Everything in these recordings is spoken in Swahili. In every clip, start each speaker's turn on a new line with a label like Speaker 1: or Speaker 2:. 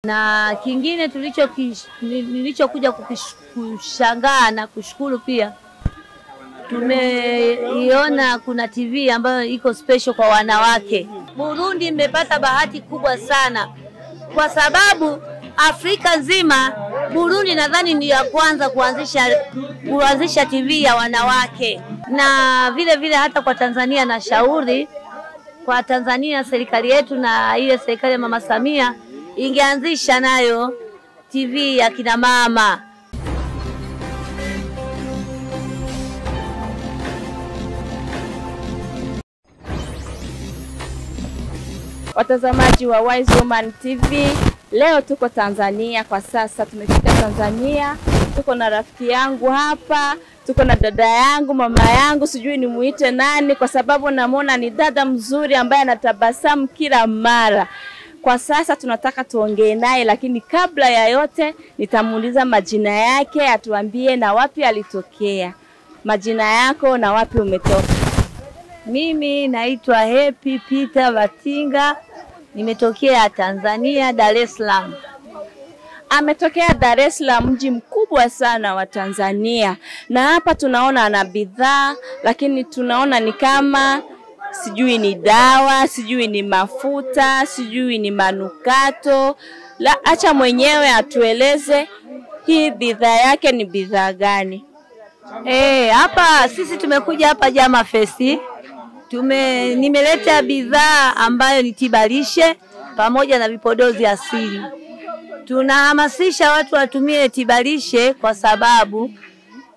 Speaker 1: Na kingine nilichokuja kushangaa na kushukuru pia, tumeiona kuna TV ambayo iko special kwa wanawake. Burundi imepata bahati kubwa sana kwa sababu Afrika nzima Burundi nadhani ndio ya kwanza kuanzisha TV ya wanawake. Na vile vile hata kwa Tanzania na shauri kwa Tanzania, serikali yetu na ile serikali ya Mama Samia ingeanzisha nayo TV ya kina mama.
Speaker 2: Watazamaji wa Wise Woman TV, leo tuko Tanzania. Kwa sasa tumefika Tanzania, tuko na rafiki yangu hapa, tuko na dada yangu, mama yangu, sijui nimuite nani kwa sababu namuona ni dada mzuri ambaye anatabasamu kila mara. Kwa sasa tunataka tuongee naye, lakini kabla ya yote nitamuuliza majina yake, atuambie na wapi alitokea. Majina yako na wapi umetoka?
Speaker 1: Mimi naitwa Happy Peter Batinga, nimetokea Tanzania, Dar es Salaam.
Speaker 2: Ametokea Dar es Salaam, mji mkubwa sana wa Tanzania. Na hapa tunaona ana bidhaa, lakini tunaona ni kama sijui ni dawa, sijui ni mafuta, sijui ni manukato. Acha mwenyewe atueleze hii bidhaa yake ni bidhaa gani.
Speaker 1: Hapa sisi tumekuja hapa Jama Festi. Nimeleta bidhaa ambayo ni tibalishe pamoja na vipodozi asili. Tunahamasisha watu watumie tibalishe kwa sababu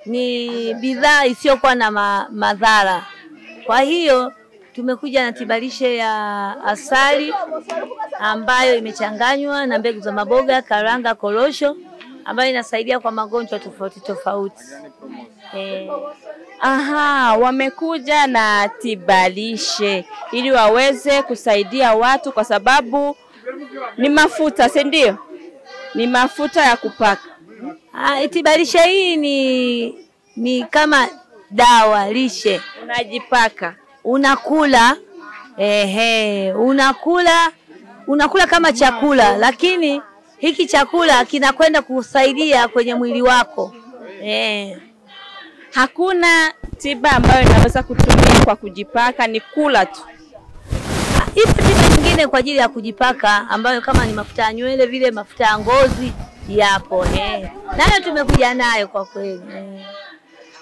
Speaker 1: ni bidhaa isiyokuwa na madhara. Kwa hiyo tumekuja na tibalishe ya asali ambayo imechanganywa na mbegu za maboga, karanga, korosho ambayo inasaidia kwa magonjwa tofauti tofauti.
Speaker 2: Wamekuja na tibalishe ili waweze kusaidia watu kwa sababu ni mafuta, si ndio? Ni mafuta ya kupaka.
Speaker 1: Tibalishe hii ni kama dawa lishe.
Speaker 2: Unajipaka,
Speaker 1: unakula, unakula kama chakula, lakini hiki chakula kinakwenda kusaidia kwenye mwili wako.
Speaker 2: Hakuna tiba ambayo inaweza kutumia kwa kujipaka, ni kula tu.
Speaker 1: Ipo tiba nyingine kwa ajili ya kujipaka ambayo kama ni mafuta ya nywele, vile mafuta ya ngozi yapo. Nayo tumekuja nayo kwa kweli.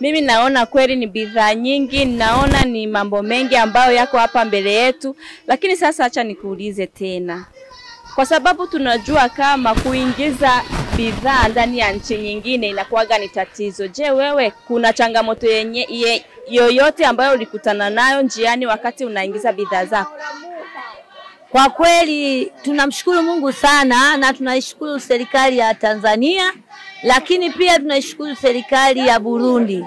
Speaker 2: Mimi naona kweli ni bidhaa nyingi, naona ni mambo mengi ambayo yako hapa mbele yetu. Lakini sasa acha nikuulize tena, kwa sababu tunajua kama kuingiza bidhaa ndani ya nchi nyingine inakuwaga ni tatizo. Je, wewe kuna changamoto yoyote ambayo ulikutana nayo njiani wakati unaingiza bidhaa zako?
Speaker 1: Kwa kweli tunamshukuru Mungu sana na tunaishukuru serikali ya Tanzania, lakini pia tunaishukuru serikali ya Burundi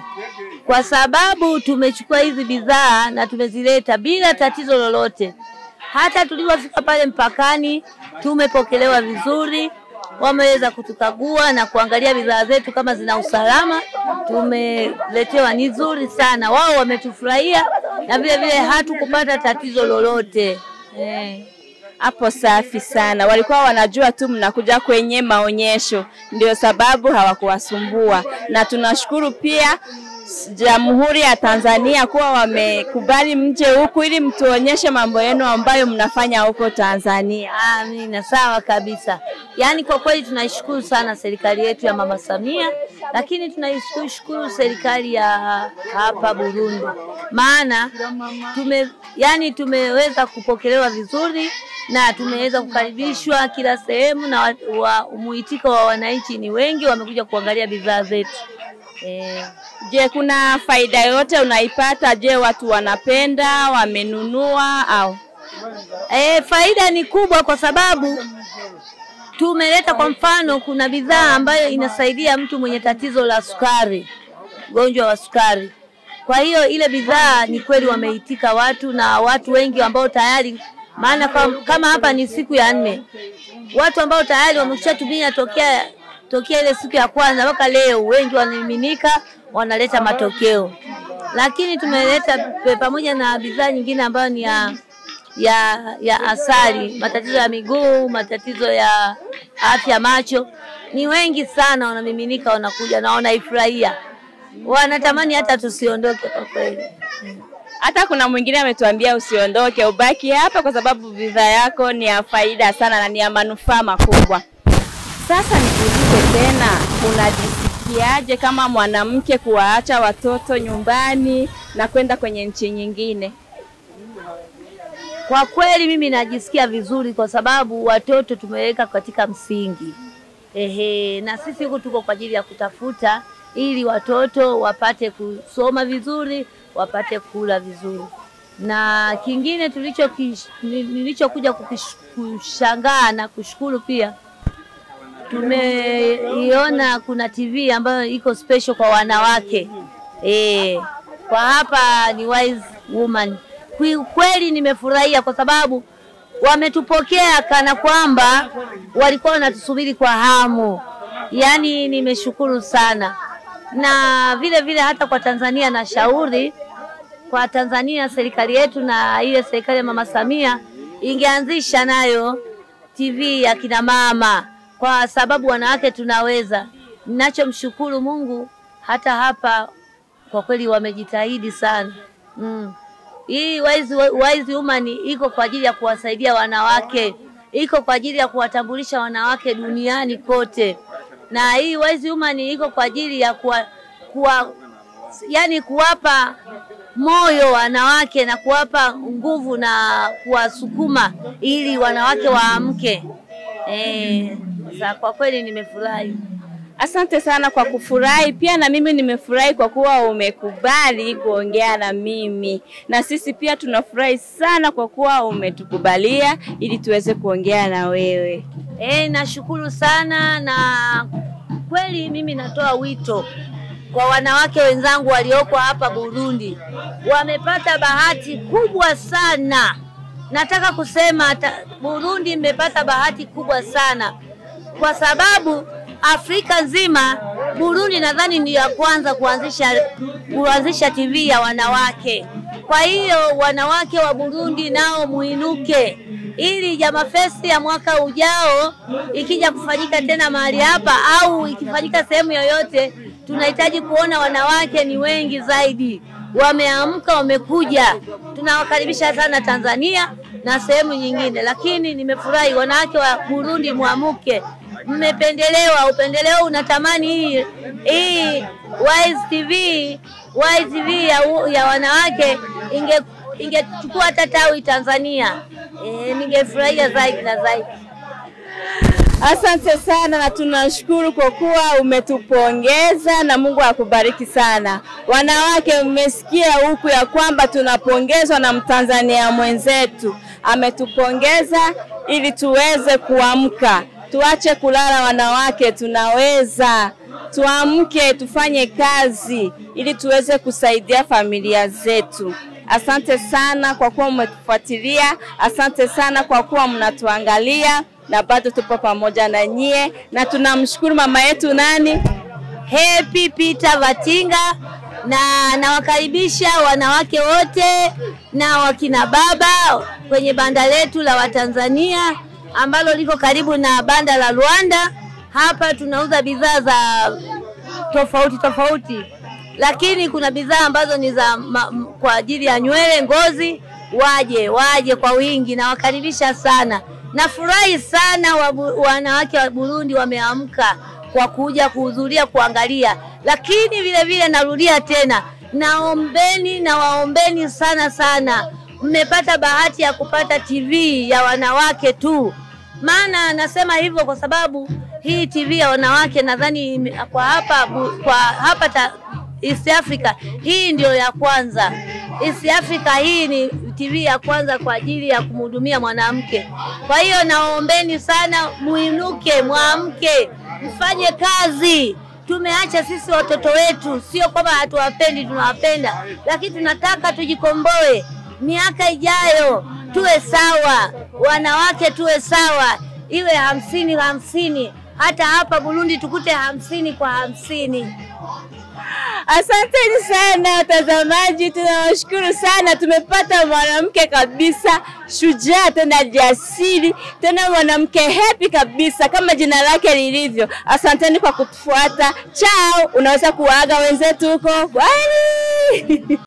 Speaker 1: kwa sababu tumechukua hizi bidhaa na tumezileta bila tatizo lolote. Hata tulipofika pale mpakani tumepokelewa vizuri, wameweza kutukagua na kuangalia bidhaa zetu kama zina usalama. Tumeletewa ni nzuri sana, wao wametufurahia na vile vile hatukupata tatizo lolote.
Speaker 2: Hapo safi sana. Walikuwa wanajua tu mnakuja kwenye maonyesho, ndio sababu hawakuwasumbua. Na tunashukuru pia Jamhuri ya Tanzania kuwa wamekubali mje huku ili mtuonyeshe mambo yenu ambayo mnafanya huko Tanzania.
Speaker 1: Amina, sawa kabisa. Yaani kwa kweli tunaishukuru sana serikali yetu ya Mama Samia, lakini tunaishukuru serikali ya hapa Burundi. Maana tumeweza kupokelewa vizuri na tumeweza kukaribishwa kila sehemu na muitiko wa wananchi ni wengi, wamekuja kuangalia bidhaa zetu.
Speaker 2: Je, kuna faida yote unaipata? Je, watu wanapenda, wamenunua au?
Speaker 1: Faida ni kubwa kwa sababu tumeleta, kwa mfano kuna bidhaa ambayo inasaidia mtu mwenye tatizo la sukari, ugonjwa wa sukari. Kwa hiyo ile bidhaa ni kweli wameitika watu na watu wengi ambao tayari, maana kama hapa ni siku ya 4. Watu ambao tayari wameshatumia tokea ile siku ya kwanza mpaka leo, wengi wanamiminika wanaleta matokeo. Lakini tumeleta pamoja na bidhaa nyingine ambayo ya asali, matatizo ya miguu, matatizo ya afya macho. Ni wengi sana wanamiminika, wanakuja na wanaifurahia. Wanatamani hata tusiondoke kwa kweli.
Speaker 2: Hata kuna mwingine ametuambia usiondoke, ubaki hapa kwa sababu bidhaa yako ni ya faida sana na ni ya manufaa makubwa. Sasa nikuulize tena, unajisikiaje kama mwanamke kuwaacha watoto nyumbani na kwenda kwenye nchi nyingine?
Speaker 1: Kwa kweli mimi najisikia vizuri kwa sababu watoto tumeweka katika msingi. Na sisi huko tuko kwa ajili ya kutafuta ili watoto wapate kusoma vizuri, wapate kula vizuri. Na kingine nilichokuja kushangaa na kushukuru pia, tumeiona kuna TV ambayo iko special kwa wanawake. Kwa hapa ni Wise Woman. Kweli nimefurahia kwa sababu wametupokea kana kwamba walikuwa wanatusubiri kwa hamu. Yaani nimeshukuru sana. Na vile vile hata kwa Tanzania na shauri kwa Tanzania, serikali yetu na ile serikali ya Mama Samia ingeanzisha nayo TV ya kina mama, kwa sababu wanawake tunaweza. Ninachomshukuru Mungu hata hapa kwa kweli wamejitahidi sana. Hii Wise Woman iko kwa ajili ya kuwasaidia wanawake, iko kwa ajili ya kuwatambulisha wanawake duniani kote. Na hii Wise Woman iko kwa ajili ya kuwapa moyo wanawake na kuwapa nguvu na kuwasukuma ili wanawake waamke. Kwa kweli nimefurahi.
Speaker 2: Asante sana kwa kufurahi. Pia na mimi nimefurahi kwa kuwa umekubali kuongea na mimi. Na sisi pia tunafurahi sana kwa kuwa umetukubalia ili tuweze kuongea na wewe.
Speaker 1: Nashukuru sana, na kweli mimi natoa wito kwa wanawake wenzangu walioko hapa Burundi. Wamepata bahati kubwa sana. Nataka kusema Burundi imepata bahati kubwa sana kwa sababu Afrika nzima Burundi nadhani ndio ya kwanza kuanzisha TV ya wanawake. Kwa hiyo wanawake wa Burundi nao muinuke ili Jama Fest ya mwaka ujao ikija kufanyika tena mahali hapa au ikifanyika sehemu yoyote, tunahitaji kuona wanawake ni wengi zaidi. Wameamka, wamekuja. Tunawakaribisha sana Tanzania na sehemu nyingine, lakini nimefurahi wanawake wa Burundi muamuke. Mmependelewa, upendeleo unatamani hii Wise TV ya wanawake ingechukua hata tawi Tanzania. Ningefurahia zaidi na zaidi.
Speaker 2: Asante sana na tunashukuru kwa kuwa umetupongeza na Mungu akubariki sana. Wanawake mmesikia huku ya kwamba tunapongezwa na Mtanzania mwenzetu. Ametupongeza ili tuweze kuamka. Tuache kulala wanawake, tunaweza. Tuamke tufanye kazi ili tuweze kusaidia familia zetu. Asante sana kwa kuwa mmetufuatilia. Asante sana kwa kuwa mnatuangalia na bado tupo pamoja na nyie, na tunamshukuru mama yetu nani?
Speaker 1: Happy Peter Vatinga, na nawakaribisha wanawake wote na wakina baba kwenye banda letu la Watanzania ambalo liko karibu na banda la Rwanda. Hapa tunauza bidhaa za tofauti, lakini kuna bidhaa ambazo ni za kwa ajili ya nywele, ngozi. Waje kwa wingi, na wakaribisha sana. Nafurahi sana wanawake wa Burundi wameamka kwa kuja kuhudhuria kuangalia. Lakini vile vile narudia tena, nawaombeni sana. Mmepata bahati ya kupata TV ya wanawake tu. Maana nasema hivyo kwa sababu hii TV ya wanawake nadhani kwa hapa East Africa hii ndio ya kwanza. East Africa hii ni TV ya kwanza kwa ajili ya kumhudumia mwanamke. Kwa hiyo naombeni sana muinuke, muamke, mfanye kazi. Tumeacha sisi watoto wetu, sio kwamba hatuwapendi, tunawapenda, lakini tunataka tujikomboe. Miaka ijayo tuwe sawa, wanawake tuwe sawa, iwe 50-50. Hata hapa Burundi tukute 50-50.
Speaker 2: Asanteni sana watazamaji, tunawashukuru sana. Tumepata mwanamke kabisa shujaa, tena jasiri, tena mwanamke happy kabisa kama jina lake lilivyo. Asanteni kwa kutufuata. Ciao, unaweza kuaga wenzetu huko. Bye.